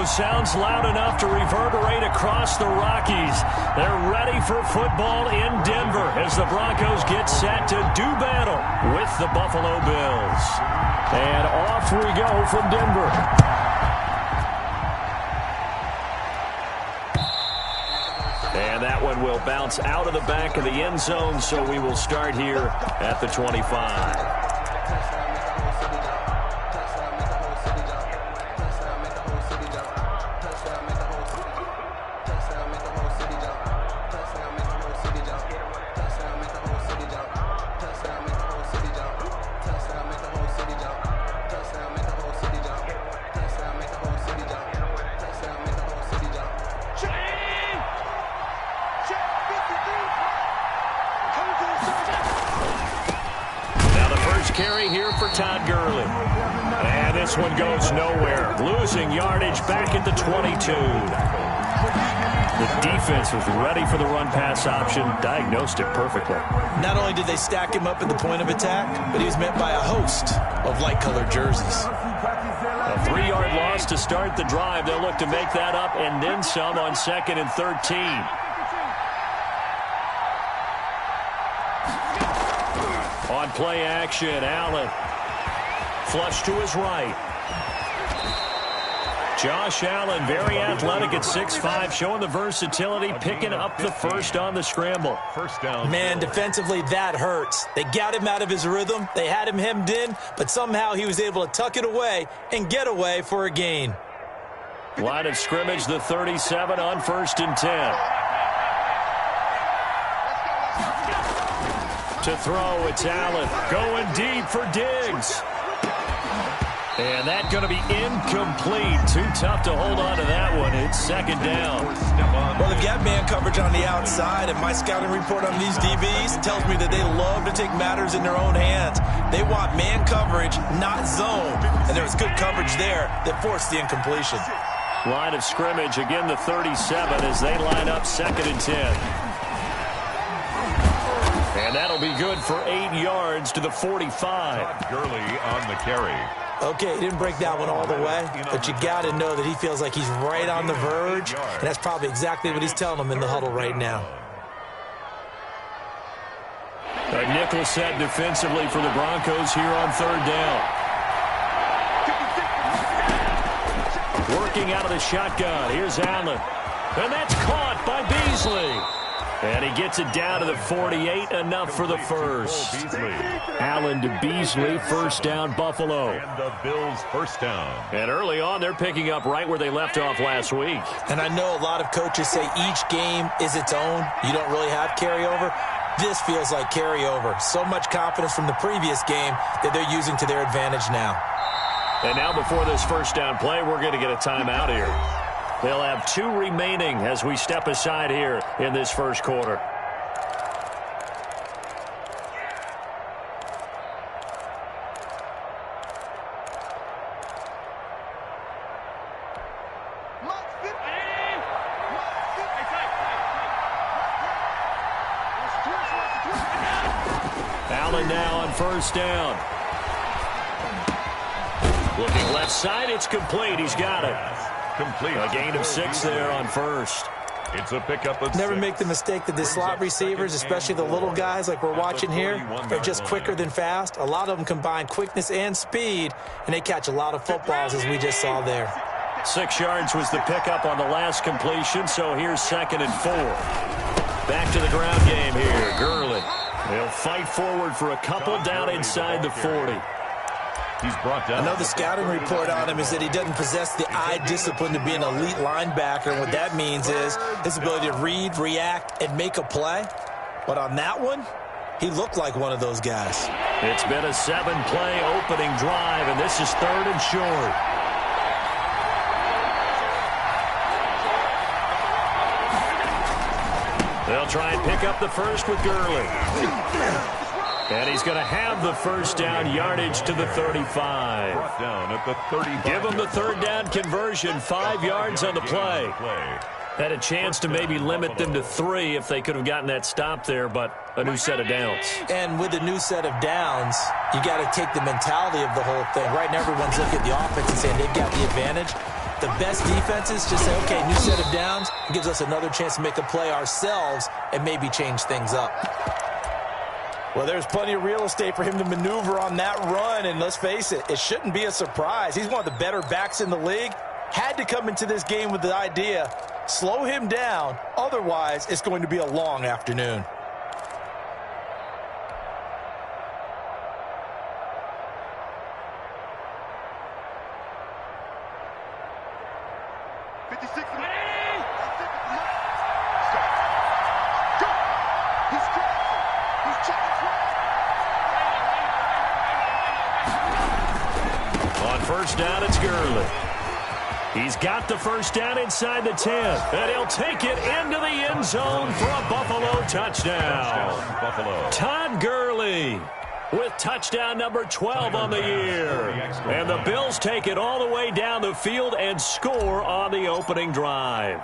sounds loud enough to reverberate across the Rockies. They're ready for football in Denver as the Broncos get set to do battle with the Buffalo Bills. And off we go from Denver. And that one will bounce out of the back of the end zone, so we will start here at the 25. Carry here for Todd Gurley. And this one goes nowhere. Losing yardage back at the 22. The defense was ready for the run-pass option, diagnosed it perfectly. Not only did they stack him up at the point of attack, but he was met by a host of light-colored jerseys. A 3-yard loss to start the drive. They'll look to make that up and then some on 2nd and 13. On play action, Allen. Flush to his right. Josh Allen, very athletic at 6'5", showing the versatility, picking up the first on the scramble. First down. Man, defensively, that hurts. They got him out of his rhythm. They had him hemmed in, but somehow he was able to tuck it away and get away for a gain. Line of scrimmage, the 37 on 1st and 10. To throw, it's Allen going deep for Diggs. And that's going to be incomplete. Too tough to hold on to that one. It's 2nd down. Well, they've got man coverage on the outside, and my scouting report on these DBs tells me that they love to take matters in their own hands. They want man coverage, not zone. And there was good coverage there that forced the incompletion. Line of scrimmage, again the 37 as they line up 2nd and 10. And that'll be good for 8 yards to the 45. Gurley on the carry. Okay, he didn't break that one all the way, but you got to know that he feels like he's right on the verge, and that's probably exactly what he's telling them in the huddle right now. A nickel set defensively for the Broncos here on 3rd down. Working out of the shotgun. Here's Allen. And that's caught by Beasley. And he gets it down to the 48, enough for the first. Allen to Beasley, 1st down, Buffalo. And the Bills' 1st down. And early on, they're picking up right where they left off last week. And I know a lot of coaches say each game is its own. You don't really have carryover. This feels like carryover. So much confidence from the previous game that they're using to their advantage now. And now before this 1st down play, we're going to get a timeout here. They'll have 2 remaining as we step aside here in this 1st quarter. Allen now on 1st down. Looking left side, it's complete. He's got it. Complete. A gain of 6 there on 1st. It's a pickup of Never 6. make the mistake that the slot receivers, especially the little guys like we're watching here, are just quicker than fast. A lot of them combine quickness and speed, and they catch a lot of footballs, as we just saw there. 6 yards was the pickup on the last completion, so here's 2nd and 4. Back to the ground game here. Gurley. They'll fight forward for a couple down inside the 40. He's brought down. I know the scouting report on him is that he doesn't possess the eye discipline to be an elite linebacker. And what that means is his ability to read, react, and make a play. But on that one, he looked like one of those guys. It's been a 7-play opening drive, and this is 3rd and short. They'll try and pick up the first with Gurley. And he's going to have the 1st down, yardage to the 35. Brought down at the 35. Give him the 3rd down conversion, 5 yards on the play. Had a chance to maybe limit them to 3 if they could have gotten that stop there, but a new set of downs. And with a new set of downs, you got to take the mentality of the whole thing. Right now, everyone's looking at the offense and saying they've got the advantage. The best defenses just say, okay, new set of downs, gives us another chance to make a play ourselves and maybe change things up. Well, there's plenty of real estate for him to maneuver on that run, and let's face it, it shouldn't be a surprise. He's one of the better backs in the league. Had to come into this game with the idea, slow him down, otherwise it's going to be a long afternoon. On first down, it's Gurley. He's got the first down inside the 10, and he'll take it into the end zone for a Buffalo touchdown. Buffalo. Todd Gurley with touchdown number 12 on the year. And the Bills take it all the way down the field and score on the opening drive.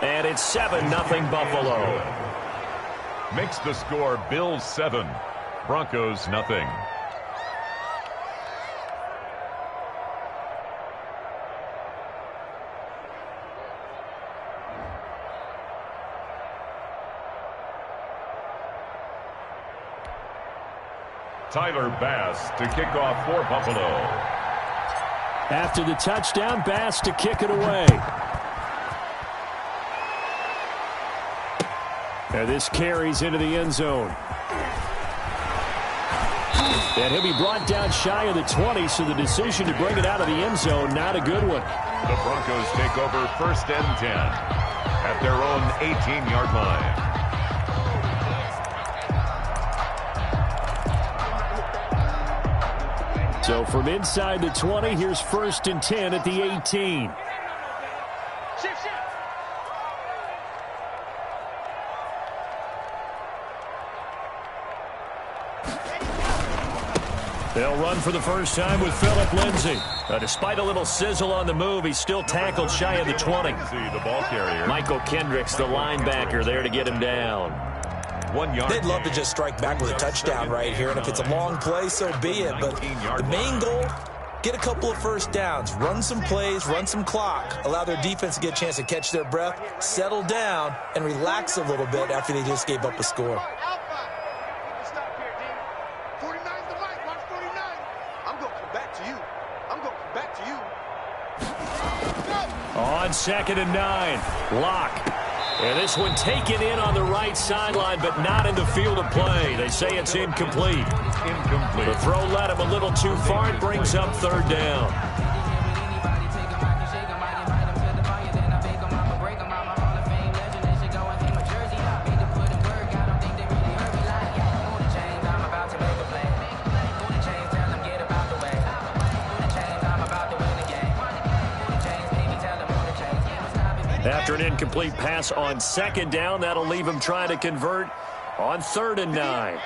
And it's 7-0 Buffalo. Makes the score Bills 7, Broncos nothing. Tyler Bass to kick off for Buffalo. After the touchdown, Bass to kick it away. And this carries into the end zone. And he'll be brought down shy of the 20, so the decision to bring it out of the end zone, not a good one. The Broncos take over first and 10 at their own 18-yard line. So from inside the 20, here's first and 10 at the 18. They'll run for the first time with Phillip Lindsay. Despite a little sizzle on the move, he's still tackled shy of the 20. The ball carrier. Michael Kendricks, the linebacker, there to get him down. 1 yard. They'd love to just strike back with a touchdown right here, and if it's a long play, so be it. But the main goal, get a couple of first downs, run some plays, run some clock, allow their defense to get a chance to catch their breath, settle down, and relax a little bit after they just gave up a score. On 2nd and 9, Locke. And this one taken in on the right sideline, but not in the field of play. They say it's incomplete. The throw led him a little too far. It brings up third down. After an incomplete pass on 2nd down, that'll leave him trying to convert on 3rd and 9.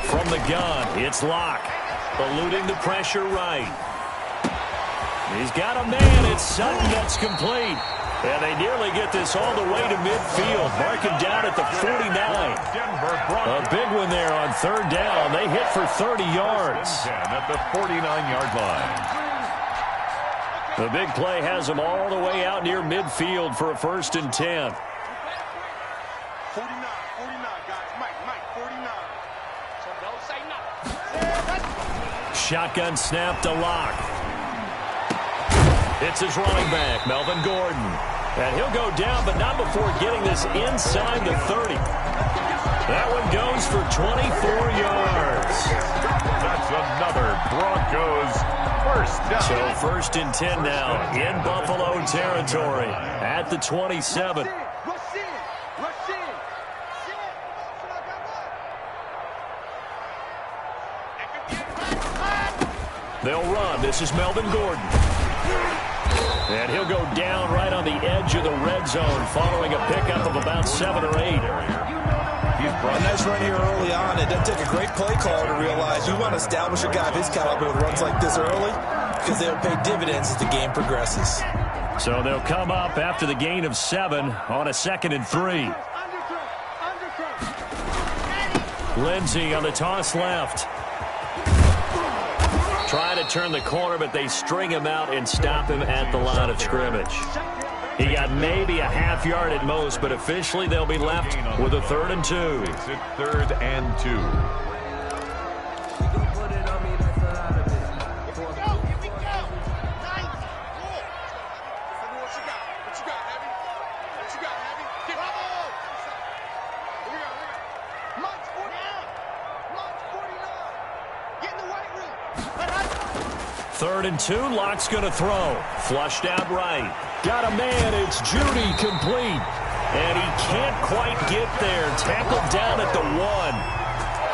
From the gun, it's Locke, eluding the pressure right. He's got a man. It's Sutton that's complete. And they nearly get this all the way to midfield. Mark him down at the 49. A big one there on 3rd down. They hit for 30 yards. At the 49-yard line. The big play has him all the way out near midfield for a 1st and 10. 49, guys. Mike, 49. So don't say nothing. Shotgun snap to Locke. It's his running back, Melvin Gordon. And he'll go down, but not before getting this inside the 30. That one goes for 24 yards. That's another Broncos first down. So 1st and 10 now in Buffalo territory at the 27. They'll run. This is Melvin Gordon. And he'll go down right on the edge of the red zone following a pickup of about 7 or 8. A nice run here early on. It doesn't take a great play caller to realize you want to establish a guy of his caliber with runs like this early because they'll pay dividends as the game progresses. So they'll come up after the gain of 7 on a 2nd and 3. Lindsey on the toss left. Trying to turn the corner, but they string him out and stop him at the line of scrimmage. He got maybe a half yard at most, but officially they'll be left with a 3rd and 2. Makes it 3rd and 2. Third and 2, Locke's going to throw. Flushed out right. Got a man, it's Judy, complete. And he can't quite get there. Tackled down at the 1.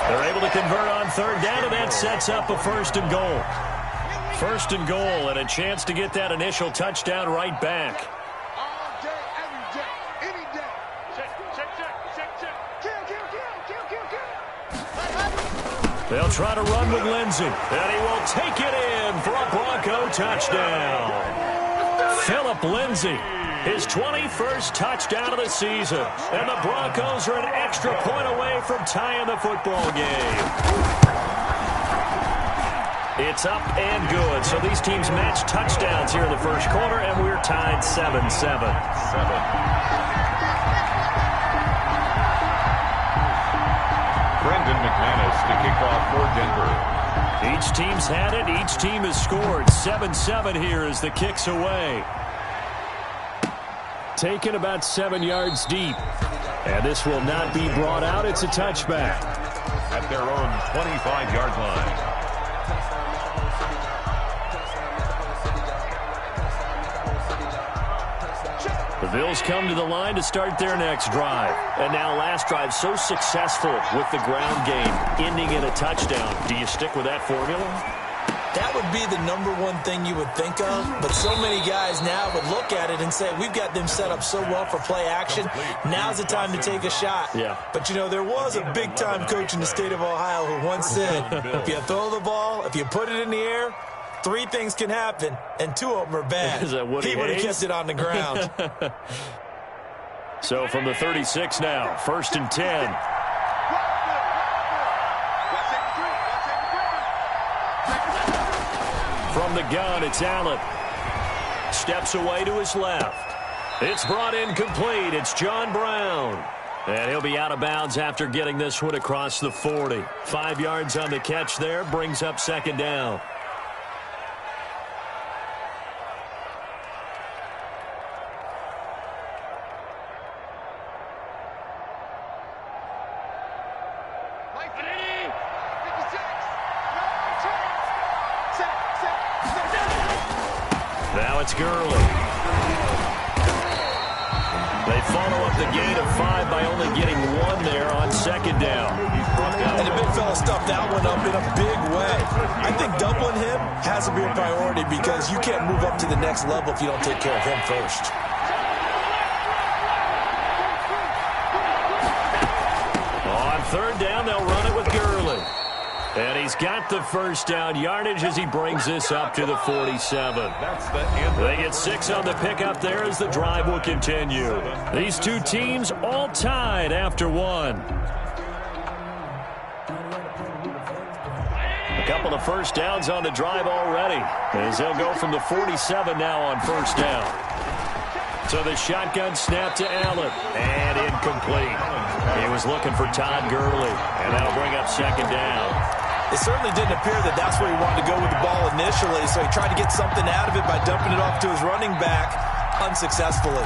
They're able to convert on 3rd down, and that sets up a 1st and goal. 1st and goal, and a chance to get that initial touchdown right back. All day, every day, any day. Check. Kill. They'll try to run with Lindsey, and he will take it in for a Bronco touchdown. Phillip Lindsey, his 21st touchdown of the season, and the Broncos are an extra point away from tying the football game. It's up and good, so these teams match touchdowns here in the first quarter, and we're tied 7-7. Brendan McManus to kick off for Denver. Each team's had it. Each team has scored. 7-7 here as the kick's away. Taken about 7 yards deep. And this will not be brought out. It's a touchback. At their own 25-yard line. The Bills come to the line to start their next drive. And now last drive so successful with the ground game, ending in a touchdown. Do you stick with that formula? That would be the #1 thing you would think of, but so many guys now would look at it and say, we've got them set up so well for play action. Now's the time to take a shot. Yeah. But, you know, there was a big-time coach in the state of Ohio who once said, if you throw the ball, if you put it in the air, 3 things can happen, and 2 of them are bad. Is that Woody He would have Hayes? kept it on the ground. So from the 36 now, 1st and 10. From the gun, it's Allen. Steps away to his left. It's brought in complete. It's John Brown. And he'll be out of bounds after getting this one across the 40. 5 yards on the catch there, brings up 2nd down. Now it's Gurley. They follow up the gain of 5 by only getting 1 there on 2nd down. And the big fella stuffed that one up in a big way. I think doubling him has to be a priority because you can't move up to the next level if you don't take care of him first. On 3rd down, they'll run it with Gurley. And he's got the 1st down yardage as he brings this up to the 47. That's the end. They get 6 on the pickup there as the drive will continue. These 2 teams all tied after 1. A couple of 1st downs on the drive already as they'll go from the 47 now on 1st down. So the shotgun snap to Allen, and incomplete. He was looking for Todd Gurley, and that'll bring up 2nd down. It certainly didn't appear that that's where he wanted to go with the ball initially, so he tried to get something out of it by dumping it off to his running back unsuccessfully.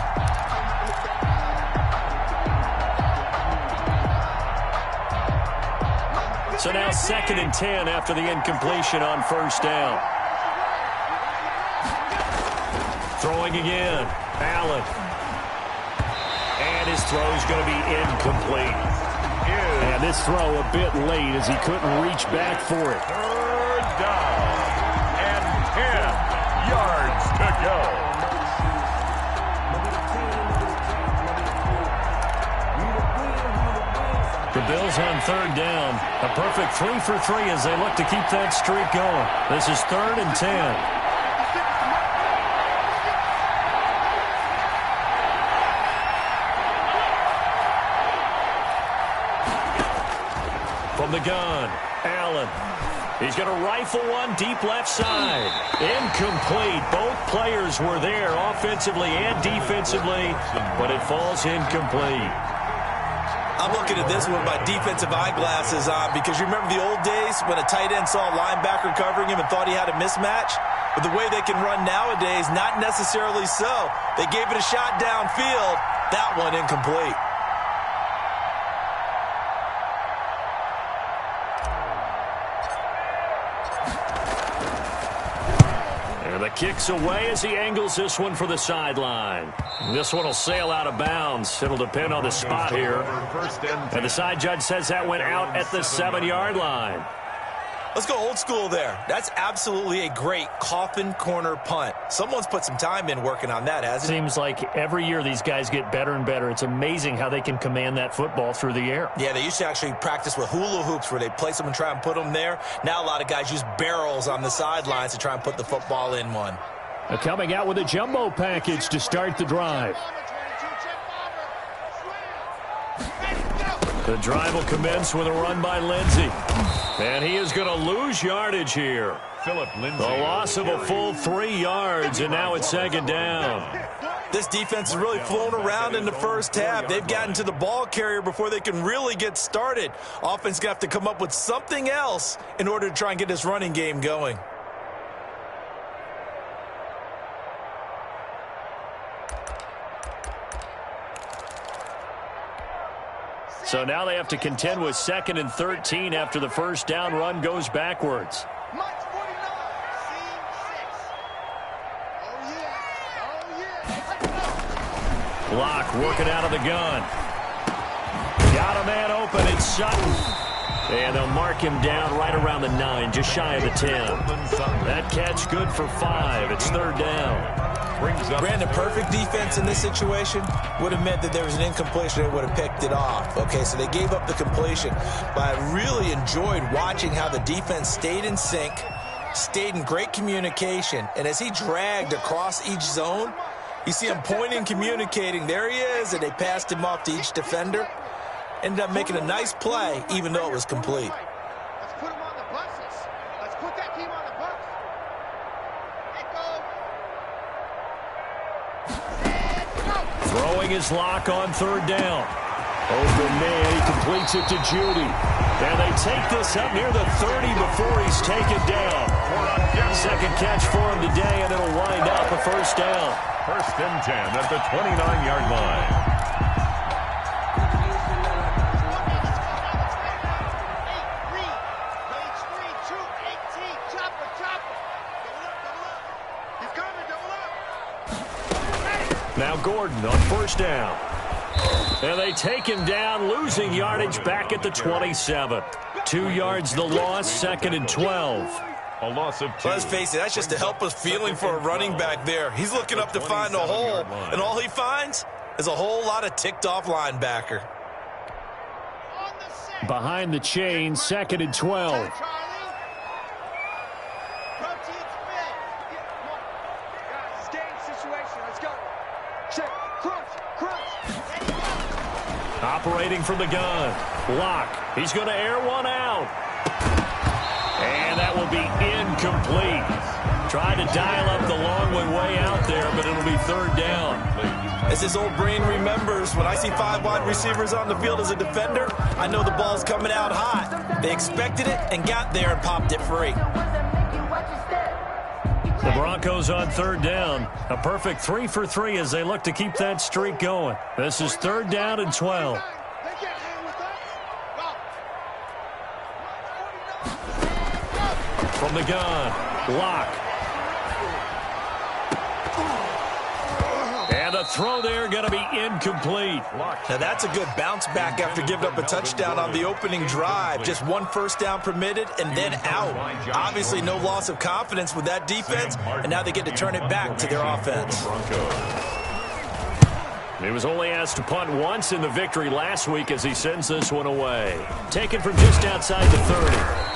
So now 2nd and 10 after the incompletion on 1st down. Throwing again. Allen. And his throw's going to be incomplete. And this throw a bit late as he couldn't reach back for it. 3rd down and 10 yards to go. The Bills on 3rd down. A perfect 3 for 3 as they look to keep that streak going. This is 3rd and 10. From the gun, Allen. He's going to rifle one deep left side. Incomplete. Both players were there offensively and defensively, but it falls incomplete. I'm looking at this one with my defensive eyeglasses on because you remember the old days when a tight end saw a linebacker covering him and thought he had a mismatch? But the way they can run nowadays, not necessarily so. They gave it a shot downfield. That one incomplete. And the kick's away as he angles this one for the sideline. This one will sail out of bounds. It'll depend on the spot here. And the side judge says that went out at the 7-yard line. Let's go old school there. That's absolutely a great coffin corner punt. Someone's put some time in working on that, hasn't it? Seems like every year these guys get better and better. It's amazing how they can command that football through the air. Yeah, they used to actually practice with hula hoops where they place them and try and put them there. Now a lot of guys use barrels on the sidelines to try and put the football in one. They're coming out with a jumbo package to start the drive. The drive will commence with a run by Lindsey. And he is going to lose yardage here. Philip Lindsey. The loss of a full 3 yards, and now it's 2nd down. This defense has really flown around in the first half. They've gotten to the ball carrier before they can really get started. Offense going to have to come up with something else in order to try and get this running game going. So now they have to contend with 2nd and 13 after the first down run goes backwards. Block working out of the gun. Got a man open. It's Sutton. And they'll mark him down right around the 9, just shy of the 10. That catch good for 5. It's 3rd down. Brandon, perfect defense in this situation would have meant that there was an incompletion. They would have picked it off. Okay, so they gave up the completion. But I really enjoyed watching how the defense stayed in sync, stayed in great communication. And as he dragged across each zone, you see him pointing, communicating. There he is, and they passed him off to each defender. Ended up making a nice play, even though it was complete. Let's put him on the buses. Let's put that team on the bus. Throwing his lock on 3rd down. Open man, he completes it to Judy. And they take this up near the 30 before he's taken down. 2nd catch for him today, and it'll wind up a 1st down. 1st and 10 at the 29-yard line. Now Gordon on 1st down. And they take him down, losing yardage back at the 27. 2 yards the loss, 2nd and 12. A loss of 2. Let's face it, that's just a helpless feeling for a running back there. He's looking up to find a hole, and all he finds is a whole lot of ticked-off linebacker. Behind the chain, 2nd and 12. Operating from the gun. Lock. He's going to air one out. And that will be incomplete. Tried to dial up the long way out there, but it'll be 3rd down. As his old brain remembers, when I see 5 wide receivers on the field as a defender, I know the ball's coming out hot. They expected it and got there and popped it free. The Broncos on 3rd down. A perfect 3 for 3 as they look to keep that streak going. This is 3rd down and 12. From the gun, Lock. And the throw there going to be incomplete. Now that's a good bounce back after giving up a touchdown on the opening drive. Just 1 first down permitted and then out. Obviously no loss of confidence with that defense, and now they get to turn it back to their offense. He was only asked to punt once in the victory last week as he sends this one away. Taken from just outside the 30.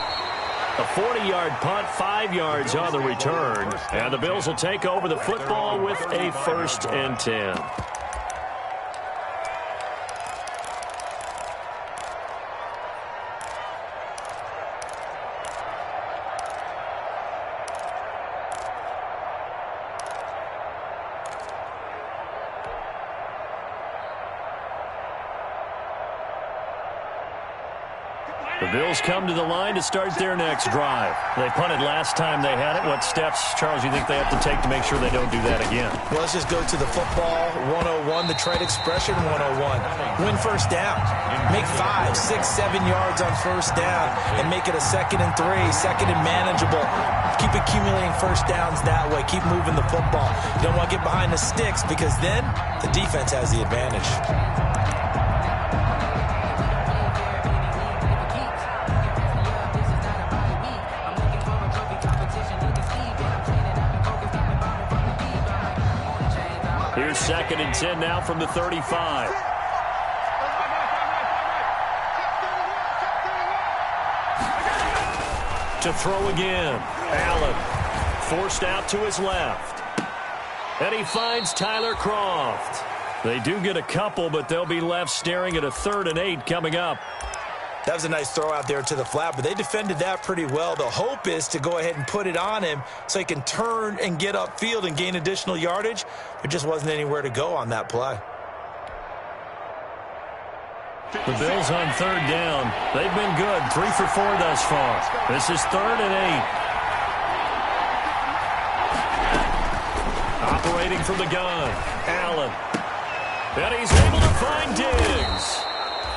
A 40-yard punt, 5 yards on the return. And the Bills will take over the football with a 1st and 10. The Bills come to the line to start their next drive. They punted last time they had it. What steps, Charles, you think they have to take to make sure they don't do that again? Well, let's just go to the football 101, the trade expression 101. Win first down. Make 5, 6, 7 yards on first down and make it a 2nd and 3, 2nd and manageable. Keep accumulating first downs that way. Keep moving the football. You don't want to get behind the sticks because then the defense has the advantage. Here's 2nd and 10 now from the 35. To throw again. Allen forced out to his left. And he finds Tyler Croft. They do get a couple, but they'll be left staring at a 3rd and 8 coming up. That was a nice throw out there to the flat, but they defended that pretty well. The hope is to go ahead and put it on him so he can turn and get upfield and gain additional yardage. There just wasn't anywhere to go on that play. The Bills on 3rd down. They've been good. 3 for 4 thus far. This is 3rd and 8. Operating from the gun. Allen. And he's able to find Diggs.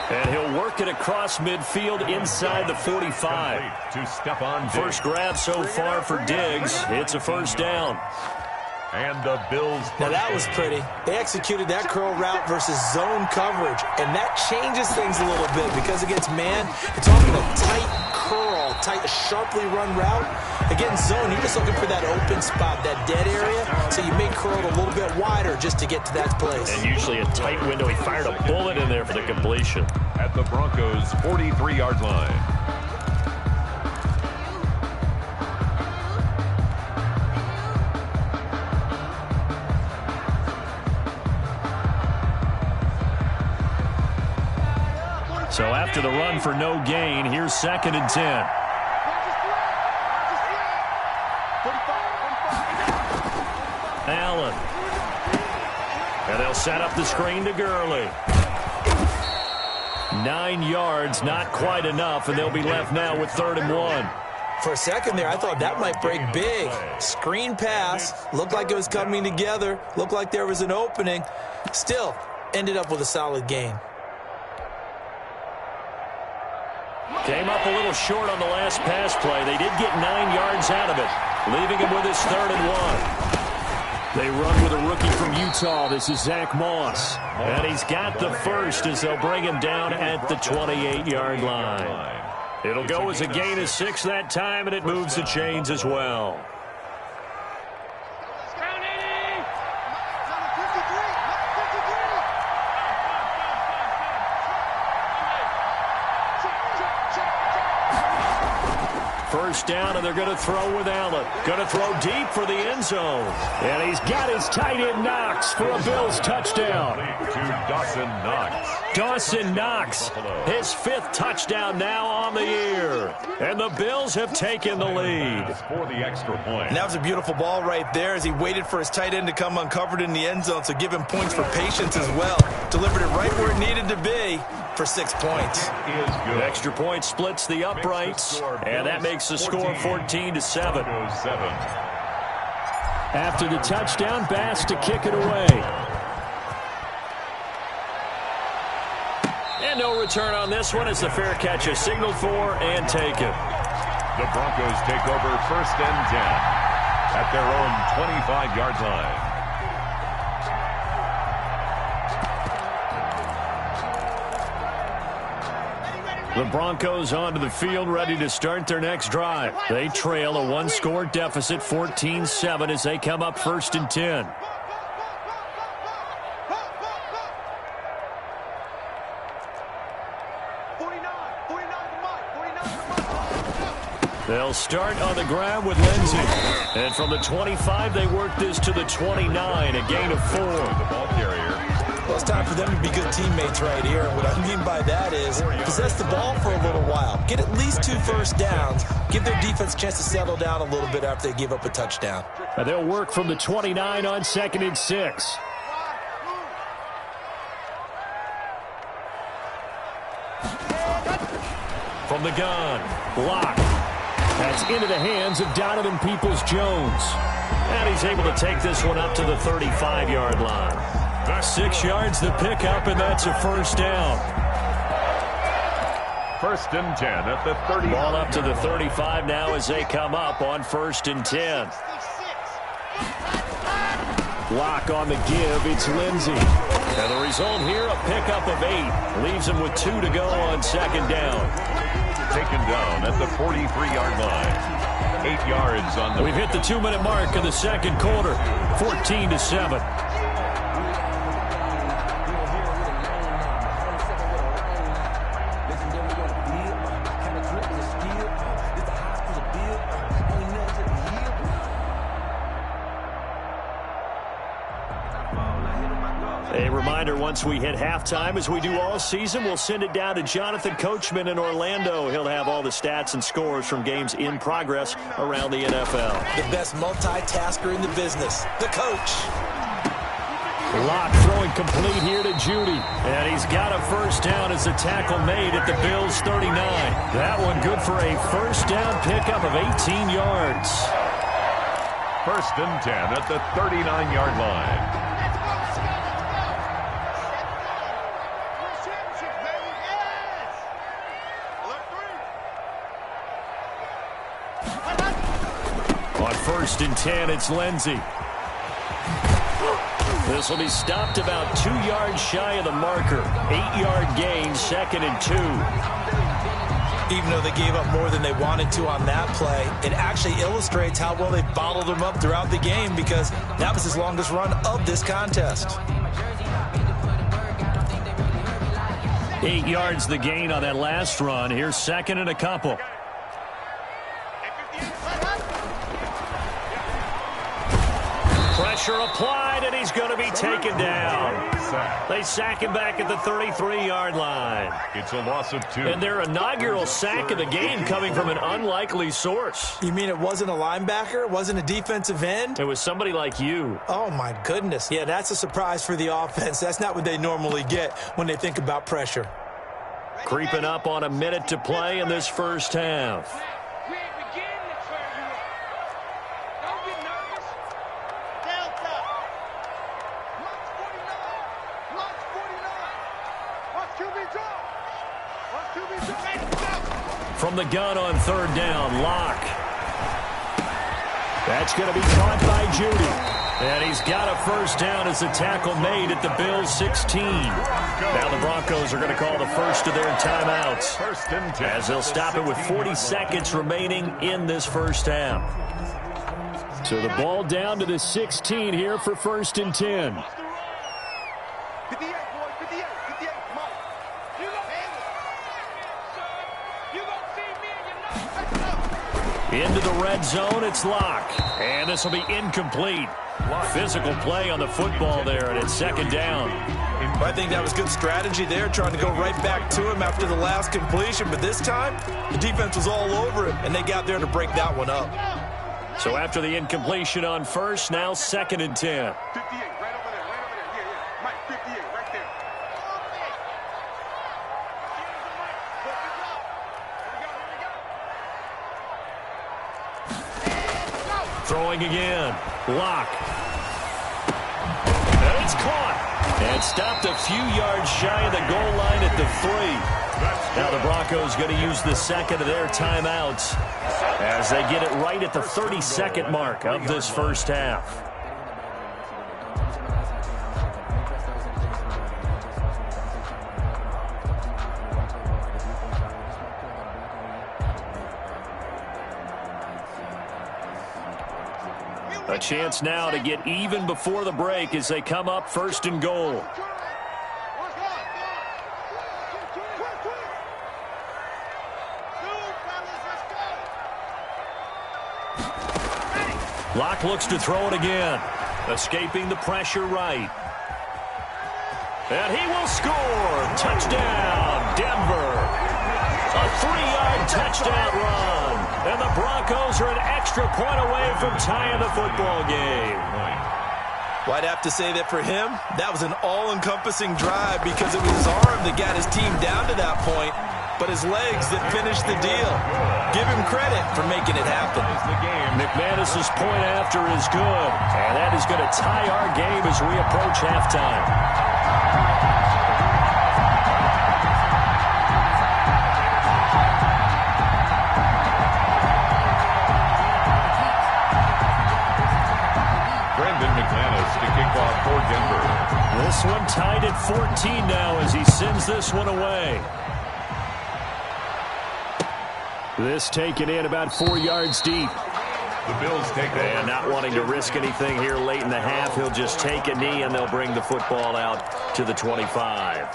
And he'll work it across midfield inside the 45. To step on First grab so far for Diggs. It's a first down. And the Bills. Now that was pretty. They executed that curl route versus zone coverage, and that changes things a little bit because against man, you're talking a tight curl, tight, sharply run route. Against zone, you're just looking for that open spot, that dead area, so you may curl it a little bit wider just to get to that place. And usually a tight window. He fired a bullet in there for the completion. At the Broncos' 43-yard line. So after the run for no gain, here's 2nd and 10. Allen. And they'll set up the screen to Gurley. 9 yards, not quite enough, and they'll be left now with 3rd and 1. For a second there, I thought that might break big. Screen pass. Looked like it was coming together. Looked like there was an opening. Still, ended up with a solid gain. Came up a little short on the last pass play. They did get 9 yards out of it, leaving him with his 3rd and 1. They run with a rookie from Utah. This is Zach Moss. And he's got the first as they'll bring him down at the 28-yard line. It'll go as a gain of 6 that time, and it moves the chains as well. First down, and they're going to throw with Allen. Going to throw deep for the end zone. And he's got his tight end Knox for a Bills touchdown. To Dawson Knox. Dawson Knox, his 5th touchdown now on the year. And the Bills have taken the lead. For the extra point. And that was a beautiful ball right there as he waited for his tight end to come uncovered in the end zone, so give him points for patience as well. Delivered it right where it needed to be for 6 points. The extra point splits the uprights, and that makes the score 14-7. After the touchdown, Bass to kick it away. And no return on this one as the fair catch is signaled for and taken. The Broncos take over 1st and 10 at their own 25-yard line. The Broncos onto the field, ready to start their next drive. They trail a 1-score deficit, 14-7, as they come up 1st and 10. They'll start on the ground with Lindsey. And from the 25, they work this to the 29, a gain of 4. The ball carrier. Well, it's time for them to be good teammates right here. And what I mean by that is possess the ball for a little while. Get at least 2 first downs. Give their defense a chance to settle down a little bit after they give up a touchdown. And they'll work from the 29 on 2nd and 6. from the gun. Block. That's into the hands of Donovan Peoples-Jones. And he's able to take this one up to the 35-yard line. 6 yards the pickup, and that's a first down. First and 10 at the 30. Ball up to the 35 now as they come up on first and 10. Block on the give. It's Lindsey. And the result here, a pickup of 8. Leaves him with 2 to go on second down. Taken down at the 43-yard line. 8 yards on the... We've hit the 2-minute mark of the second quarter. 14-7. A reminder, once we hit halftime, as we do all season, we'll send it down to Jonathan Coachman in Orlando. He'll have all the stats and scores from games in progress around the NFL. The best multitasker in the business, the coach. Locke throwing complete here to Judy. And he's got a first down as the tackle made at the Bills' 39. That one good for a first down pickup of 18 yards. First and 10 at the 39-yard line. On first and 10, it's Lindsey. This will be stopped about 2 yards shy of the marker. 8-yard gain, second and 2. Even though they gave up more than they wanted to on that play, it actually illustrates how well they bottled them up throughout the game, because that was his longest run of this contest. 8 yards the gain on that last run. Here's second and a couple. Pressure applied, and he's going to be taken down. They sack him back at the 33-yard line. It's a loss of 2. And their inaugural sack of the game coming from an unlikely source. You mean it wasn't a linebacker? It wasn't a defensive end? It was somebody like you. Oh, my goodness. Yeah, that's a surprise for the offense. That's not what they normally get when they think about pressure. Creeping up on a minute to play in this first half. From the gun on third down, Locke. That's going to be caught by Judy. And he's got a first down as the tackle made at the Bills' 16. Now the Broncos are going to call the first of their timeouts, First and 10. as they'll stop it with 40 seconds remaining in this first half. So the ball down to the 16 here for first and 10. 58, boy, 58, 58, come on. Into the red zone, it's Locke. And this will be incomplete. Physical play on the football there, and it's second down. I think that was good strategy there, trying to go right back to him after the last completion. But this time, the defense was all over him, and they got there to break that one up. So after the incompletion on first, now second and 10. 58, right over there, yeah. Mike, 58, right there. Throwing again. Locke. And it's caught. And stopped a few yards shy of the goal line at the 3. Now the Broncos going to use the second of their timeouts as they get it right at the 30-second mark of this first half. A chance now to get even before the break as they come up first and goal. Locke looks to throw it again. Escaping the pressure right. And he will score. Touchdown, Denver. A 3-yard touchdown run. And the Broncos are an extra point away from tying the football game. Well, I'd have to say that for him, that was an all-encompassing drive because it was his arm that got his team down to that point. but his legs that finished the deal. Give him credit for making it happen. McManus's point after is good, and that is going to tie our game as we approach halftime. To kick off for Denver. This one tied at 14 now as he sends this one away. This taken in about 4 yards deep. The Bills take over. And not wanting to risk anything here late in the half, he'll just take a knee and they'll bring the football out to the 25.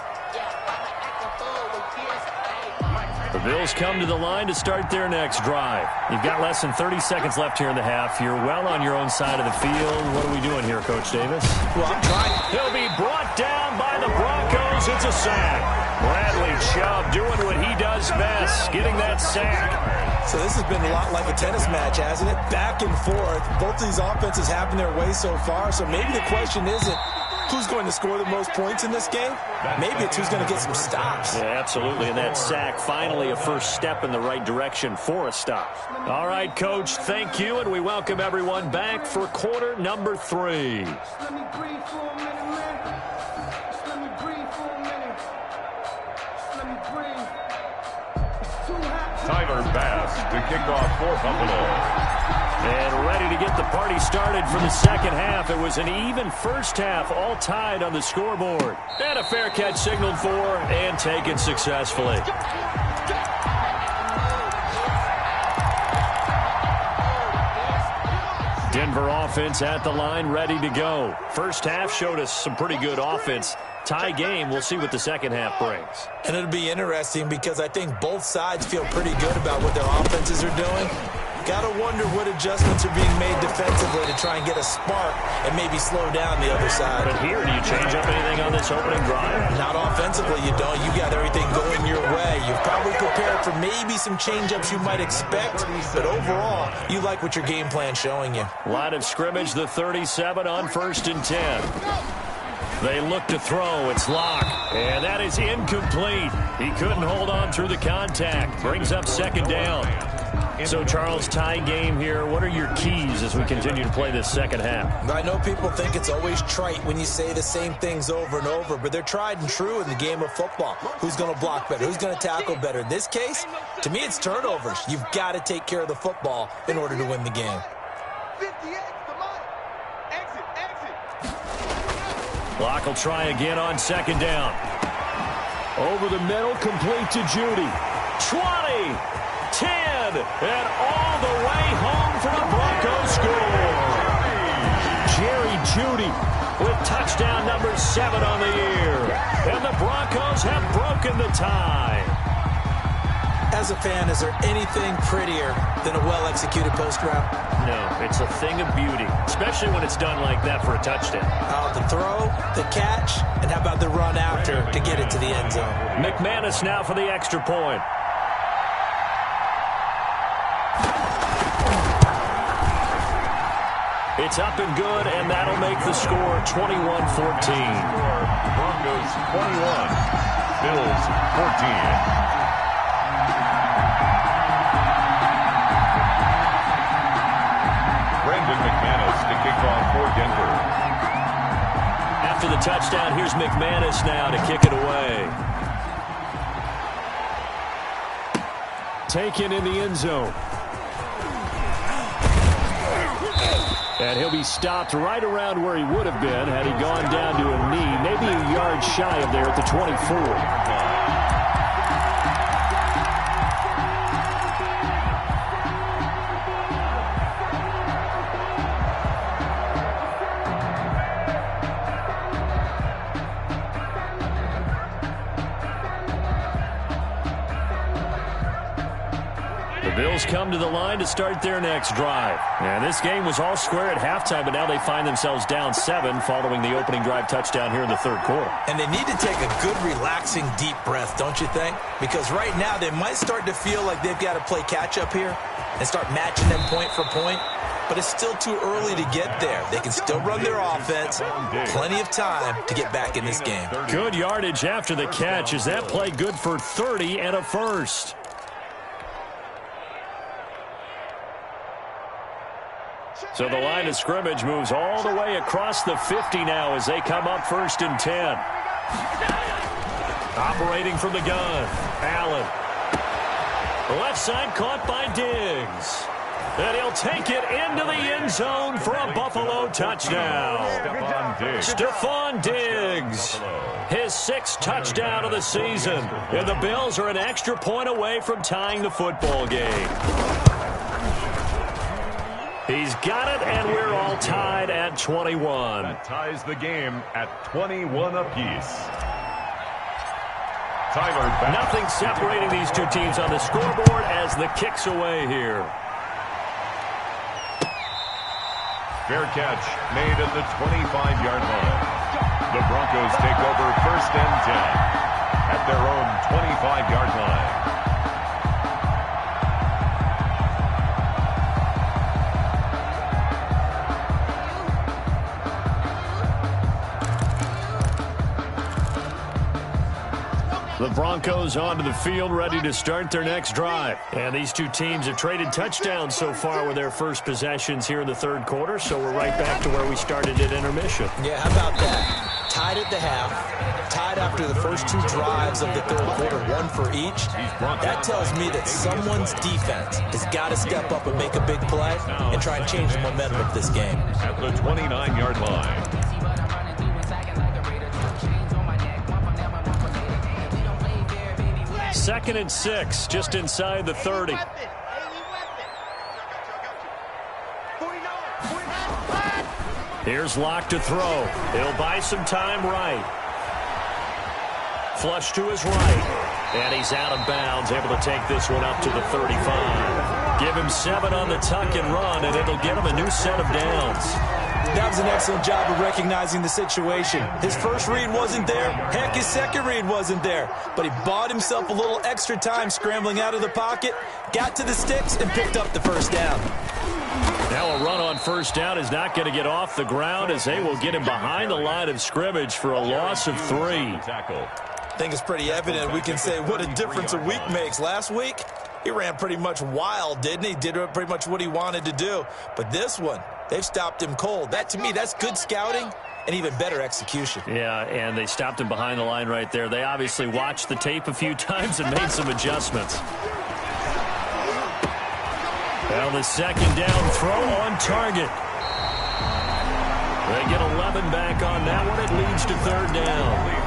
The Bills come to the line to start their next drive. You've got less than 30 seconds left here in the half. You're well on your own side of the field. What are we doing here, Coach Davis? Well, I'm trying. He'll be brought down by the Broncos. It's a sack. Bradley Chubb doing what he does best, getting that sack. So this has been a lot like a tennis match, hasn't it? Back and forth. Both these offenses having their way so far. So maybe the question isn't who's going to score the most points in this game. Maybe it's who's going to get some stops. Yeah, absolutely. And that sack, finally a first step in the right direction for a stop. All right, Coach, thank you. And we welcome everyone back for quarter number 3. Tyler Bass to kick off for Buffalo. And ready to get the party started for the second half. It was an even first half, all tied on the scoreboard. And a fair catch signaled for and taken successfully. Denver offense at the line, ready to go. First half showed us some pretty good offense. Tie game, we'll see what the second half brings. And it'll be interesting because I think both sides feel pretty good about what their offenses are doing. Got to wonder what adjustments are being made defensively to try and get a spark and maybe slow down the other side. But here, do you change up anything on this opening drive? Not offensively, you don't. You got everything going your way. You've probably prepared for maybe some change-ups you might expect, but overall, you like what your game plan's showing you. Line of scrimmage, the 37 on 1st and 10. They look to throw. It's Locke. And that is incomplete. He couldn't hold on through the contact. Brings up second down. So, Charles, tie game here. What are your keys as we continue to play this second half? I know people think it's always trite when you say the same things over and over, but they're tried and true in the game of football. Who's going to block better? Who's going to tackle better? In this case, to me, it's turnovers. You've got to take care of the football in order to win the game. 58, come on. Exit. Locke will try again on second down. Over the middle, complete to Judy. 20, 10. And all the way home for the Broncos score. Jerry Jeudy with touchdown number 7 on the year. And the Broncos have broken the tie. As a fan, is there anything prettier than a well-executed post route? No, it's a thing of beauty, especially when it's done like that for a touchdown. The throw, the catch, and how about the run after to get it to the end zone? McManus now for the extra point. It's up and good, and that'll make the score 21-14. Broncos 21, Bills 14. McManus to kick off for Denver. After the touchdown, here's McManus now to kick it away. Taken in the end zone. And he'll be stopped right around where he would have been had he gone down to a knee, maybe a yard shy of there at the 24. Bills come to the line to start their next drive. And this game was all square at halftime, but now they find themselves down 7 following the opening drive touchdown here in the third quarter. And they need to take a good, relaxing, deep breath, don't you think? Because right now they might start to feel like they've got to play catch-up here and start matching them point for point. But it's still too early to get there. They can still run their offense. Plenty of time to get back in this game. Good yardage after the catch. Is that play good for 30 and a first? So the line of scrimmage moves all the way across the 50 now as they come up 1st and 10. Operating from the gun, Allen. Left side caught by Diggs. And he'll take it into the end zone for a Buffalo touchdown. Stephon Diggs, his 6th touchdown of the season. And the Bills are an extra point away from tying the football game. He's got it, and we're all tied at 21. That ties the game at 21 apiece. Tyler back. Nothing separating these two teams on the scoreboard as the kick's away here. Fair catch made at the 25-yard line. The Broncos take over 1st and 10 at their own 25-yard line. The Broncos onto the field, ready to start their next drive. And these two teams have traded touchdowns so far with their first possessions here in the third quarter, so we're right back to where we started at intermission. Yeah, how about that? Tied at the half, tied after the first 2 drives of the third quarter, 1 for each. That tells me that someone's defense has got to step up and make a big play and try and change the momentum of this game. At the 29-yard line. 2nd and 6, just inside the 30. Here's Locke to throw. He'll buy some time right. Flush to his right. And he's out of bounds, able to take this one up to the 35. Give him 7 on the tuck and run, and it'll get him a new set of downs. That was an excellent job of recognizing the situation. His first read wasn't there. Heck, his second read wasn't there. But he bought himself a little extra time scrambling out of the pocket, got to the sticks, and picked up the first down. Now a run on first down is not going to get off the ground as they will get him behind the line of scrimmage for a loss of 3. I think it's pretty evident we can say what a difference a week makes. Last week, he ran pretty much wild, didn't he? Did pretty much what he wanted to do. But this one, they've stopped him cold. That, to me, that's good scouting and even better execution. Yeah, and they stopped him behind the line right there. They obviously watched the tape a few times and made some adjustments. Well, the second down throw on target. They get 11 back on that one. It leads to 3rd down.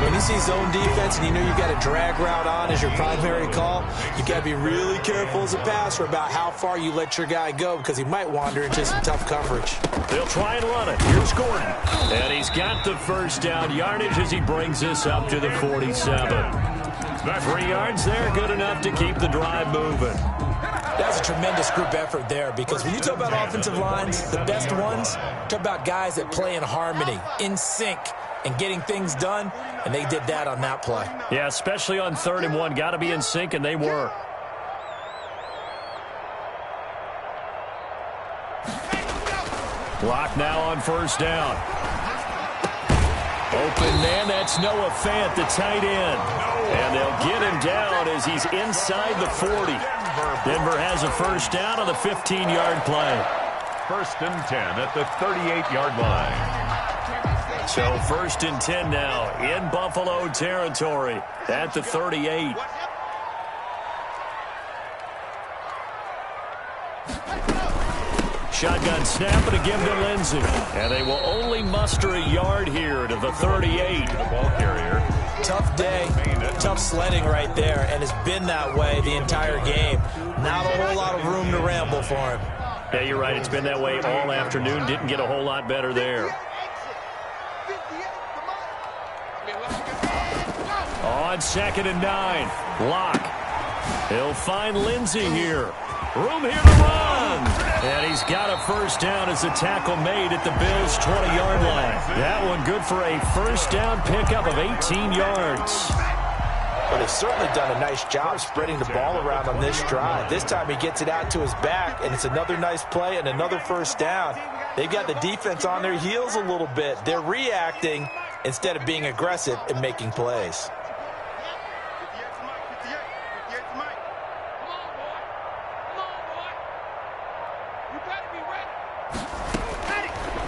When you see zone defense and you know you've got a drag route on as your primary call, you've got to be really careful as a passer about how far you let your guy go because he might wander into some tough coverage. They'll try and run it. Here's Gordon. And he's got the first down yardage as he brings this up to the 47. 3 yards there, good enough to keep the drive moving. That's a tremendous group effort there because when you talk about offensive lines, the best ones, talk about guys that play in harmony, in sync, and getting things done, and they did that on that play. Yeah, especially on 3rd and 1. Got to be in sync, and they were. Block now on first down. Open man, that's Noah Fant, the tight end. And they'll get him down as he's inside the 40. Denver has a first down on the 15-yard play. 1st and 10 at the 38-yard line. So 1st and 10 now in Buffalo territory at the 38. Shotgun snap and a give to Lindsey. And they will only muster a yard here to the 38. The ball carrier. Tough day, tough sledding right there, and it's been that way the entire game. Not a whole lot of room to ramble for him. Yeah, you're right. It's been that way all afternoon. Didn't get a whole lot better there. On 2nd and 9, Locke. He'll find Lindsey here. Room here to run. And he's got a first down as the tackle made at the Bills' 20-yard line. That one good for a first down pickup of 18 yards. But they've certainly done a nice job spreading the ball around on this drive. This time he gets it out to his back, and it's another nice play and another first down. They've got the defense on their heels a little bit. They're reacting instead of being aggressive and making plays.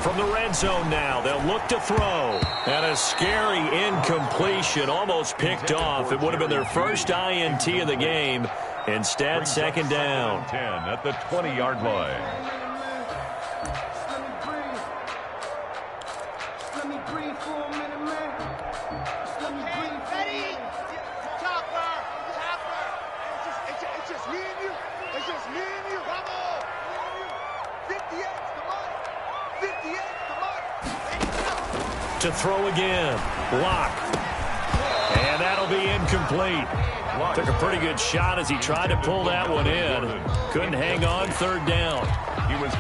From the red zone now, they'll look to throw. And a scary incompletion, almost picked off. It would have been their first INT of the game. Instead, second down. 10 at the 20-yard line. To throw again. Block. And that'll be incomplete. Took a pretty good shot as he tried to pull that one in. Couldn't hang on, third down.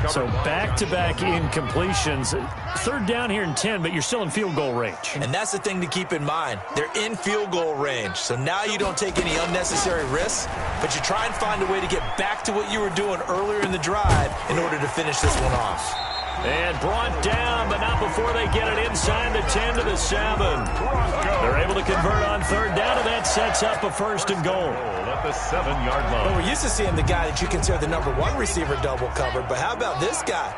So back-to-back incompletions. Third down here in 10, but you're still in field goal range. And that's the thing to keep in mind. They're in field goal range. So now you don't take any unnecessary risks, but you try and find a way to get back to what you were doing earlier in the drive in order to finish this one off. And brought down, but not before they get it inside the 10 to the 7. They're able to convert on third down, and that sets up a first and goal. At the 7-yard line. Well, we're used to seeing the guy that you consider the number one receiver double covered, but how about this guy?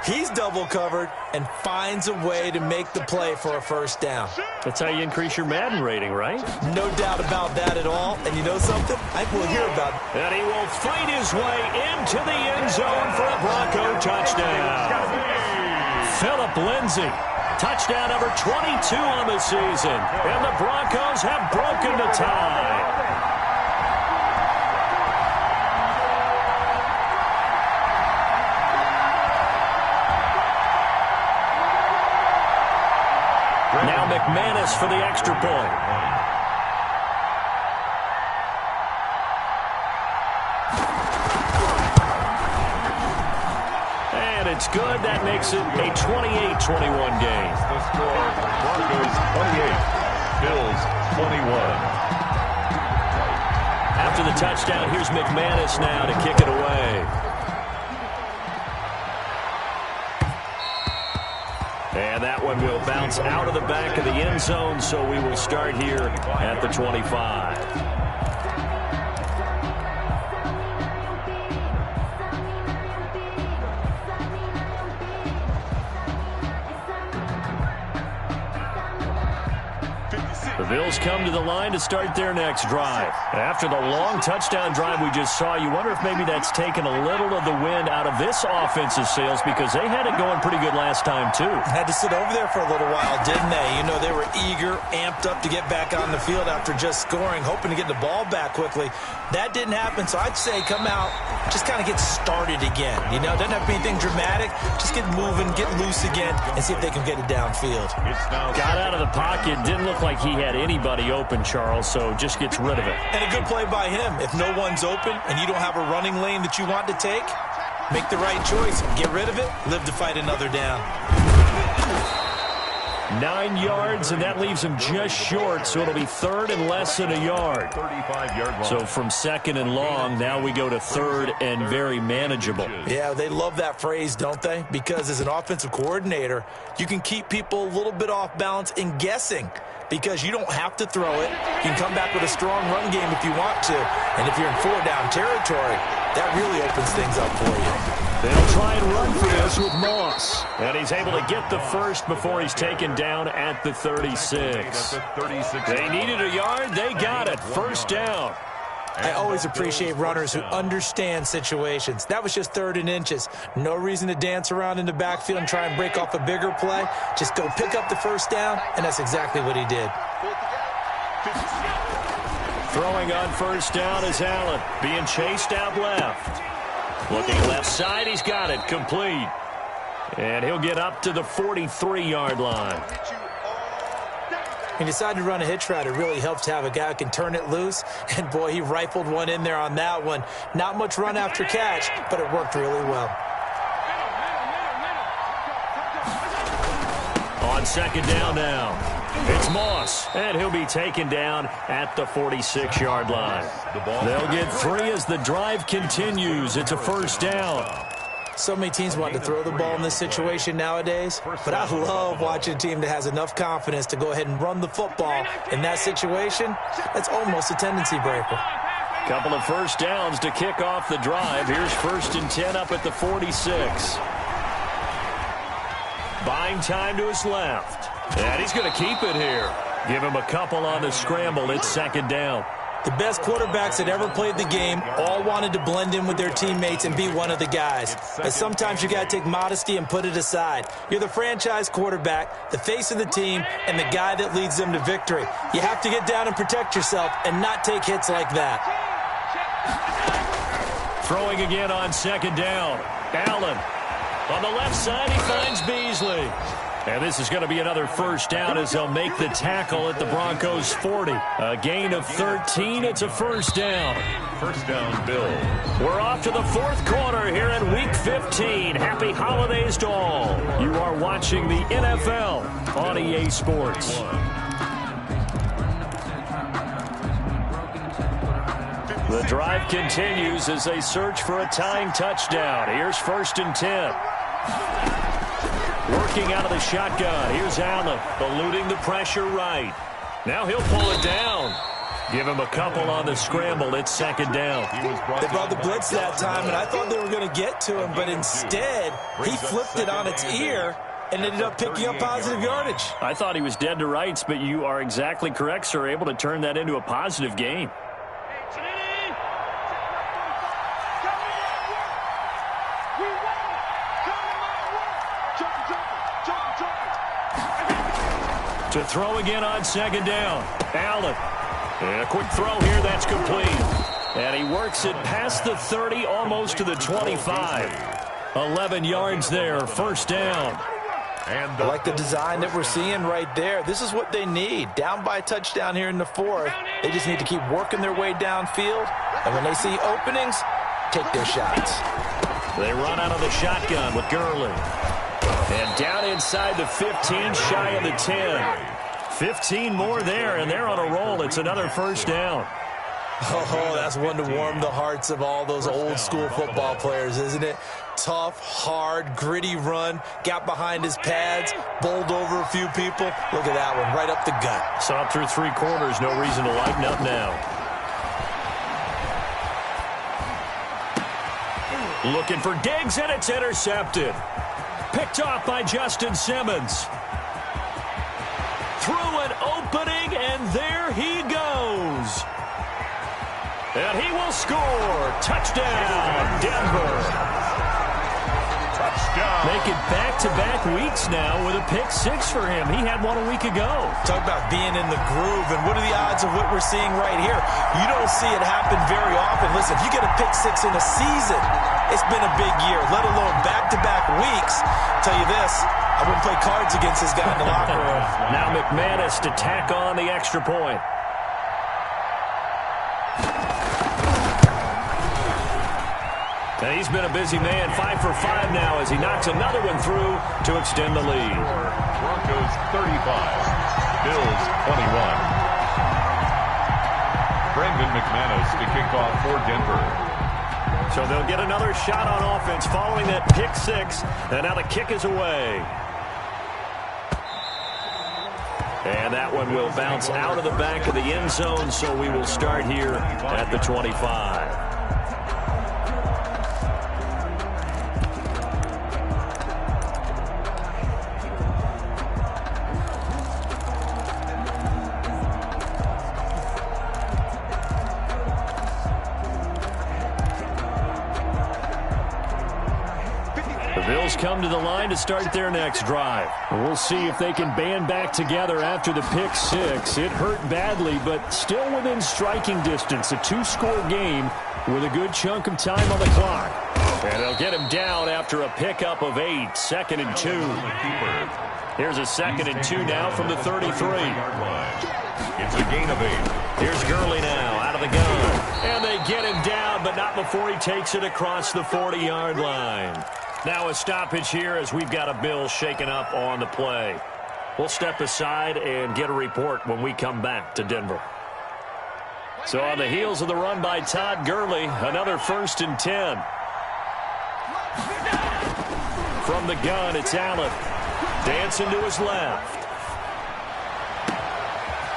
He's double covered and finds a way to make the play for a first down. That's how you increase your Madden rating, right? No doubt about that at all. And you know something? I think we'll hear about it. And he will fight his way into the end zone for a Bronco touchdown. Phillip Lindsay, touchdown number 22 on the season. And the Broncos have broken the tie. Now McManus for the extra point. And it's good. That makes it a 28-21 game. The score, Broncos 28, Bills 21. After the touchdown, here's McManus now to kick it away. And that one will bounce out of the back of the end zone, so we will start here at the 25. The Bills come to the line to start their next drive. After the long touchdown drive we just saw, you wonder if maybe that's taken a little of the wind out of this offensive sails, because they had it going pretty good last time, too. Had to sit over there for a little while, didn't they? You know, they were eager, amped up to get back on the field after just scoring, hoping to get the ball back quickly. That didn't happen, so I'd say come out, just kind of get started again. You know, doesn't have to be anything dramatic. Just get moving, get loose again, and see if they can get it downfield. Got out of the pocket. Didn't look like he had anybody open, Charles, so just gets rid of it. And a good play by him. If no one's open and you don't have a running lane that you want to take, make the right choice. Get rid of it. Live to fight another down. 9 yards, and that leaves him just short, so it'll be third and less than a yard. 35-yard line. So from second and long, now we go to third and very manageable. Yeah, they love that phrase, don't they? Because as an offensive coordinator, you can keep people a little bit off balance and guessing, because you don't have to throw it. You can come back with a strong run game if you want to. And if you're in 4-down territory, that really opens things up for you. They'll try and run for this with Moss. And he's able to get the first before he's taken down at the 36. They needed a yard. They got it. First down. I always appreciate runners who understand situations. That was just 3rd and inches. No reason to dance around in the backfield and try and break off a bigger play. Just go pick up the first down, and that's exactly what he did. Throwing on first down is Allen, being chased out left. Looking left side, he's got it, complete. And he'll get up to the 43-yard line. He decided to run a hitch route. It really helps to have a guy who can turn it loose. And, boy, he rifled one in there on that one. Not much run after catch, but it worked really well. On second down now, it's Moss, and he'll be taken down at the 46-yard line. They'll get 3 as the drive continues. It's a first down. So many teams want to throw the ball in this situation nowadays, but I love watching a team that has enough confidence to go ahead and run the football. In that situation, that's almost a tendency breaker. Couple of first downs to kick off the drive. Here's 1st and 10 up at the 46. Buying time to his left. And he's going to keep it here. Give him a couple on the scramble. It's second down. The best quarterbacks that ever played the game all wanted to blend in with their teammates and be one of the guys. But sometimes you got to take modesty and put it aside. You're the franchise quarterback, the face of the team, and the guy that leads them to victory. You have to get down and protect yourself and not take hits like that. Throwing again on second down. Allen. On the left side, he finds Beasley. And this is going to be another first down as they'll make the tackle at the Broncos' 40. A gain of 13. It's a first down. First down, Bills. We're off to the 4th quarter here in Week 15. Happy holidays to all. You are watching the NFL on EA Sports. The drive continues as they search for a tying touchdown. Here's 1st and 10. Working out of the shotgun. Here's Allen, eluding the pressure right. Now he'll pull it down. Give him a couple on the scramble. It's second down. They brought the blitz that time, and I thought they were going to get to him, but instead he flipped it on its ear and ended up picking up positive yardage. I thought he was dead to rights, but you are exactly correct, sir. Able to turn that into a positive gain. To throw again on second down. Allen. And a quick throw here. That's complete. And he works it past the 30, almost to the 25. 11 yards there. First down. I like the design that we're seeing right there. This is what they need. Down by a touchdown here in the 4th. They just need to keep working their way downfield. And when they see openings, take their shots. They run out of the shotgun with Gurley. And down inside the 15, shy of the 10. 15 more there, and they're on a roll. It's another first down. Oh, that's one to warm the hearts of all those old-school football players, isn't it? Tough, hard, gritty run. Got behind his pads, bowled over a few people. Look at that one, right up the gut. Saw it through 3 quarters. No reason to lighten up now. Looking for Diggs, and it's intercepted. Picked off by Justin Simmons. Through an opening, and there he goes. And he will score. Touchdown, Denver. Touchdown. Making back-to-back weeks now with a pick 6 for him. He had one a week ago. Talk about being in the groove, and what are the odds of what we're seeing right here? You don't see it happen very often. Listen, if you get a pick 6 in a season, it's been a big year, let alone back-to-back weeks. Tell you this, I wouldn't play cards against this guy in the locker room. Now McManus to tack on the extra point. And he's been a busy man, 5 for 5 now as he knocks another one through to extend the lead. Broncos 35, Bills 21. Brandon McManus to kick off for Denver. So they'll get another shot on offense following that pick 6. And now the kick is away. And that one will bounce out of the back of the end zone, so we will start here at the 25. Come to the line to start their next drive. We'll see if they can band back together after the pick 6. It hurt badly, but still within striking distance. A 2-score game with a good chunk of time on the clock. And they'll get him down after a pickup of 8, 2nd and 2. Here's a 2nd and 2 now from the 33. It's a gain of 8. Here's Gurley now out of the gun. And they get him down, but not before he takes it across the 40-yard line. Now a stoppage here as we've got a Bill shaken up on the play. We'll step aside and get a report when we come back to Denver. So on the heels of the run by Todd Gurley, another 1st and 10. From the gun, it's Allen. Dancing to his left.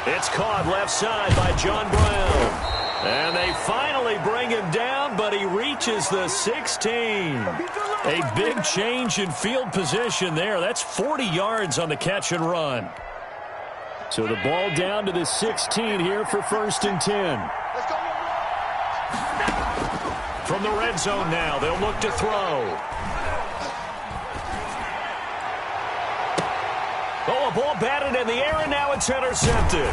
It's caught left side by John Brown. And they finally bring him down, but he reaches the 16. A big change in field position there. That's 40 yards on the catch and run. So the ball down to the 16 here for 1st and 10. From the red zone now, they'll look to throw. Oh, a ball batted in the air, and now it's intercepted.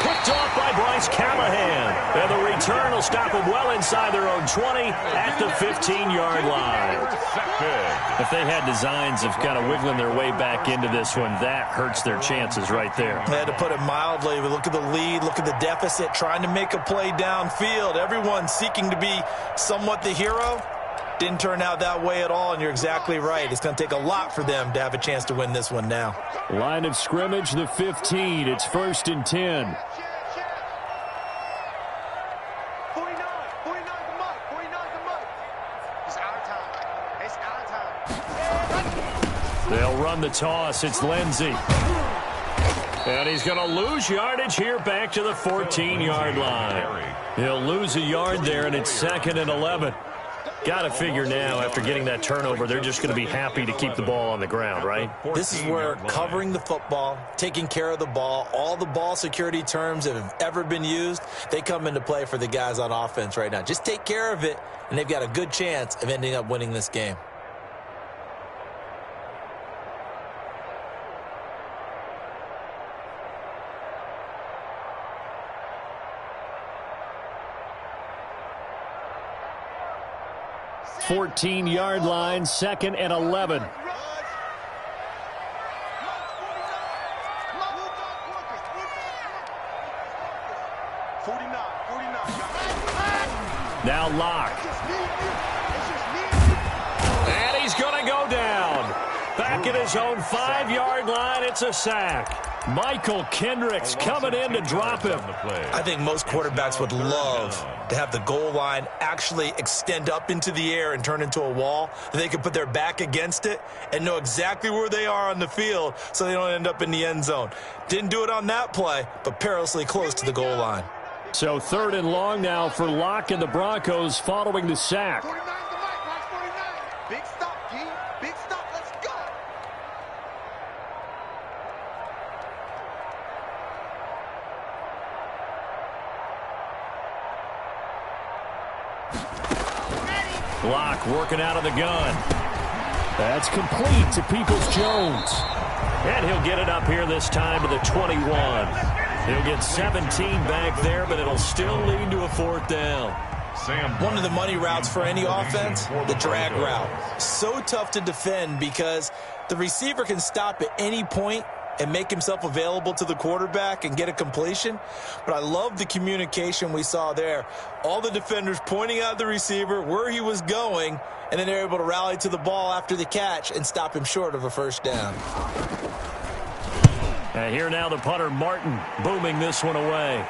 Picked off by Bryce Callahan. And the return will stop them well inside their own 20 at the 15-yard line. If they had designs of kind of wiggling their way back into this one, that hurts their chances right there. They had to put it mildly. But look at the lead, look at the deficit, trying to make a play downfield. Everyone seeking to be somewhat the hero. Didn't turn out that way at all, and you're exactly right. It's going to take a lot for them to have a chance to win this one now. Line of scrimmage, the 15. It's 1st and 10. 49 the mud. It's our time. It's our time. They'll run the toss. It's Lindsey. And he's going to lose yardage here back to the 14-yard line. He'll lose a yard there, and it's 2nd and 11. Got to figure now, after getting that turnover, they're just going to be happy to keep the ball on the ground, right? This is where covering the football, taking care of the ball, all the ball security terms that have ever been used, they come into play for the guys on offense right now. Just take care of it, and they've got a good chance of ending up winning this game. Fourteen-yard line, 2nd and 11. Now Locke. And he's going to go down. Back at his own 5-yard line, it's a sack. Michael Kendricks coming in to drop him. I think most quarterbacks would love to have the goal line actually extend up into the air and turn into a wall. They can put their back against it and know exactly where they are on the field so they don't end up in the end zone. Didn't do it on that play, but perilously close to the goal line. So 3rd and long now for Locke and the Broncos following the sack. 49 the mic, watch 49. Big stop, G. Big stop. Let's go. Locke working out of the gun. That's complete to Peoples-Jones. And he'll get it up here this time to the 21. He'll get 17 back there, but it'll still lead to a 4th down. One of the money routes for any offense, the drag route. So tough to defend because the receiver can stop at any point and make himself available to the quarterback and get a completion. But I love the communication we saw there. All the defenders pointing out the receiver, where he was going, and then they're able to rally to the ball after the catch and stop him short of a 1st down. And here now the punter, Martin, booming this one away.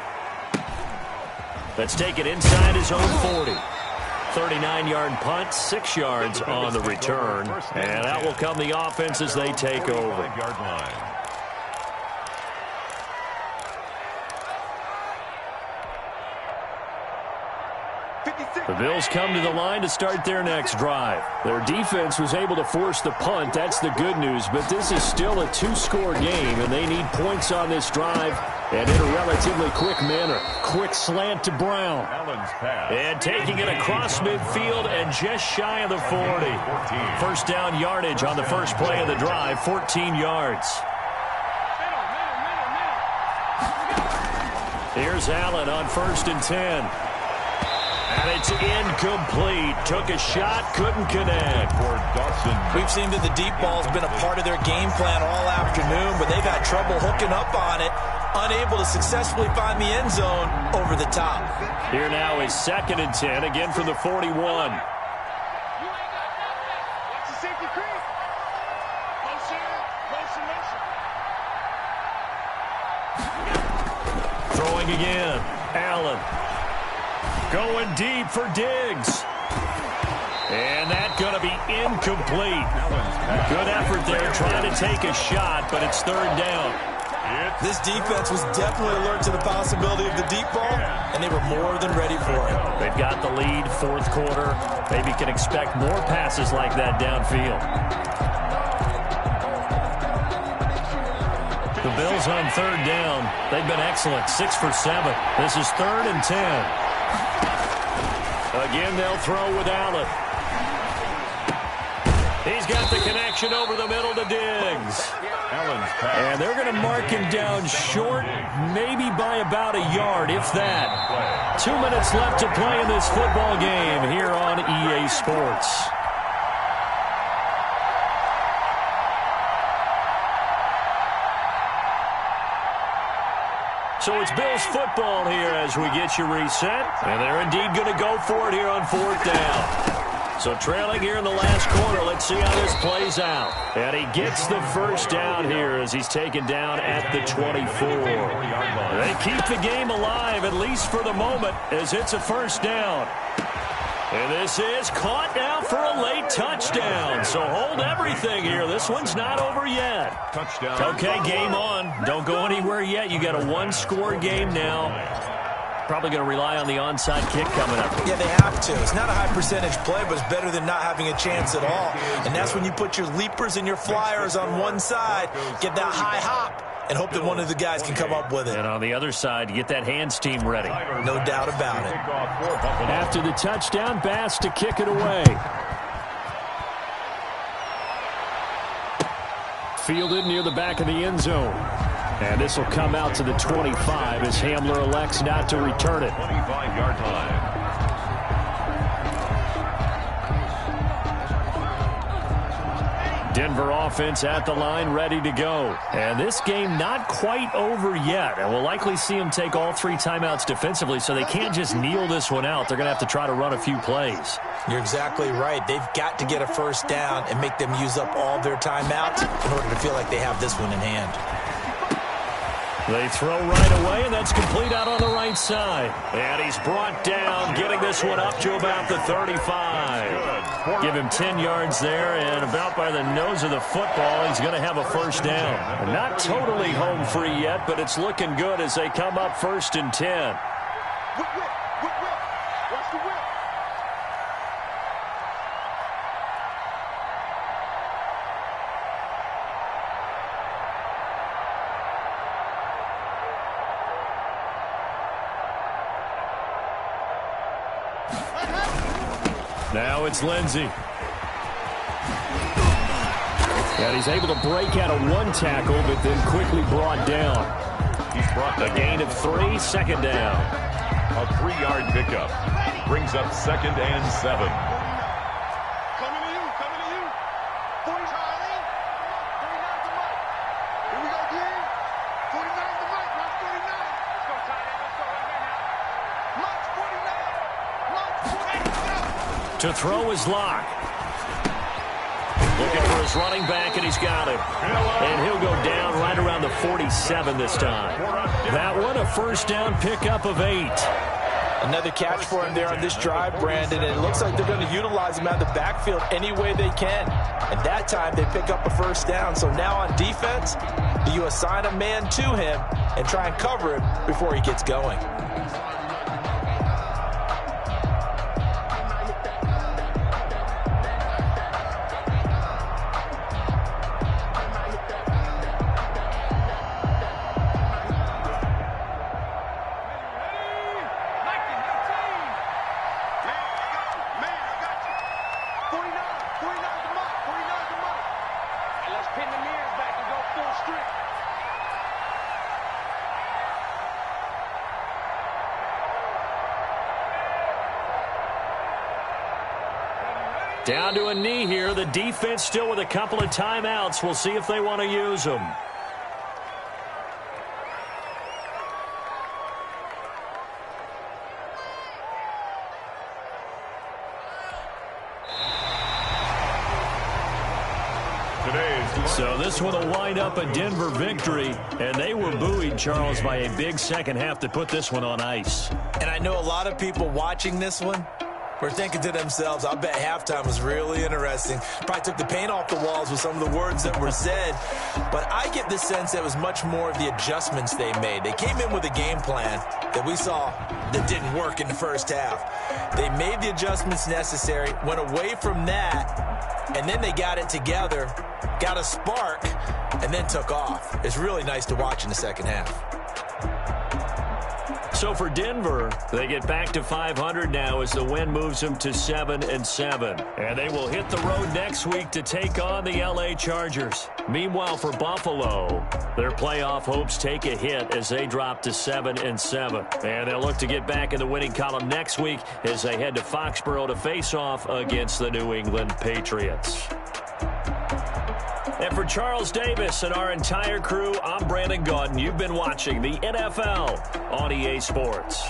Let's take it inside his own 40. 39-yard punt, 6 yards on the return. And out will come the offense as they take over. The Bills come to the line to start their next drive. Their defense was able to force the punt. That's the good news. But this is still a 2-score game, and they need points on this drive and in a relatively quick manner. Quick slant to Brown. And taking it across midfield and just shy of the 40. 1st down yardage on the first play of the drive, 14 yards. Here's Allen on 1st and 10. And it's incomplete. Took a shot, couldn't connect. We've seen that the deep ball's been a part of their game plan all afternoon, but they've had trouble hooking up on it, unable to successfully find the end zone over the top. Here now is 2nd and 10, again from the 41. Throwing again. Allen. Going deep for Diggs. And that's going to be incomplete. Good effort there trying to take a shot, but it's 3rd down. This defense was definitely alert to the possibility of the deep ball, and they were more than ready for it. They've got the lead, 4th quarter. Maybe can expect more passes like that downfield. The Bills on 3rd down. They've been excellent, 6 for 7. This is 3rd and 10. Again, they'll throw with Allen. He's got the connection over the middle to Diggs. And they're going to mark him down short, maybe by about a yard, if that. 2 minutes left to play in this football game here on EA Sports. So it's Bills football here as we get you reset. And they're indeed going to go for it here on 4th down. So trailing here in the last quarter. Let's see how this plays out. And he gets the 1st down here as he's taken down at the 24. They keep the game alive, at least for the moment, as it's a 1st down. And this is caught now for a late touchdown. So hold everything here. This one's not over yet. Touchdown. Okay, game on. Don't go anywhere yet. You got a 1-score game now. Probably going to rely on the onside kick coming up. Yeah, they have to. It's not a high percentage play, but it's better than not having a chance at all. And that's when you put your leapers and your flyers on one side, get that high hop, and hope that one of the guys can come up with it. And on the other side, get that hands team ready. No doubt about it. After the touchdown, Bass to kick it away. Fielded near the back of the end zone. And this will come out to the 25 as Hamler elects not to return it. 25-yard line. Denver offense at the line, ready to go. And this game not quite over yet. And we'll likely see them take all 3 timeouts defensively, so they can't just kneel this one out. They're going to have to try to run a few plays. You're exactly right. They've got to get a 1st down and make them use up all their timeouts in order to feel like they have this one in hand. They throw right away, and that's complete out on the right side. And he's brought down, getting this one up to about the 35. Give him 10 yards there, and about by the nose of the football, he's going to have a 1st down. Not totally home free yet, but it's looking good as they come up 1st and 10. Whip. Watch the whip. Now it's Lindsey. And he's able to break out of 1 tackle, but then quickly brought down. He's brought A gain of 3, 2nd down. a 3-yard pickup. Brings up 2nd and 7. Coming to you. 40 Charlie. 39 to Mike. Here we go, again. 49 to Mike. Watch 49. Let's go, Tyler. Let's go right here now. Mike's 49. Mike's 49. To throw is Locke. Looking for his running back, and he's got him. And he'll go down right around the 47 this time. That one, a 1st down pickup of 8. Another catch for him there on this drive, Brandon, and it looks like they're going to utilize him out of the backfield any way they can. And that time, they pick up a 1st down. So now on defense, do you assign a man to him and try and cover him before he gets going? Down to a knee here. The defense still with a couple of timeouts. We'll see if they want to use them. So this one will wind up a Denver victory, and they were buoyed, Charles, by a big second half to put this one on ice. And I know a lot of people watching this one were thinking to themselves, I bet halftime was really interesting. Probably took the paint off the walls with some of the words that were said. But I get the sense that it was much more of the adjustments they made. They came in with a game plan that we saw that didn't work in the first half. They made the adjustments necessary, went away from that, and then they got it together, got a spark, and then took off. It's really nice to watch in the second half. So for Denver, they get back to 500 now as the win moves them to 7-7. And they will hit the road next week to take on the LA Chargers. Meanwhile, for Buffalo, their playoff hopes take a hit as they drop to 7-7. And they'll look to get back in the winning column next week as they head to Foxborough to face off against the New England Patriots. And for Charles Davis and our entire crew, I'm Brandon Gaudin. You've been watching the NFL on EA Sports.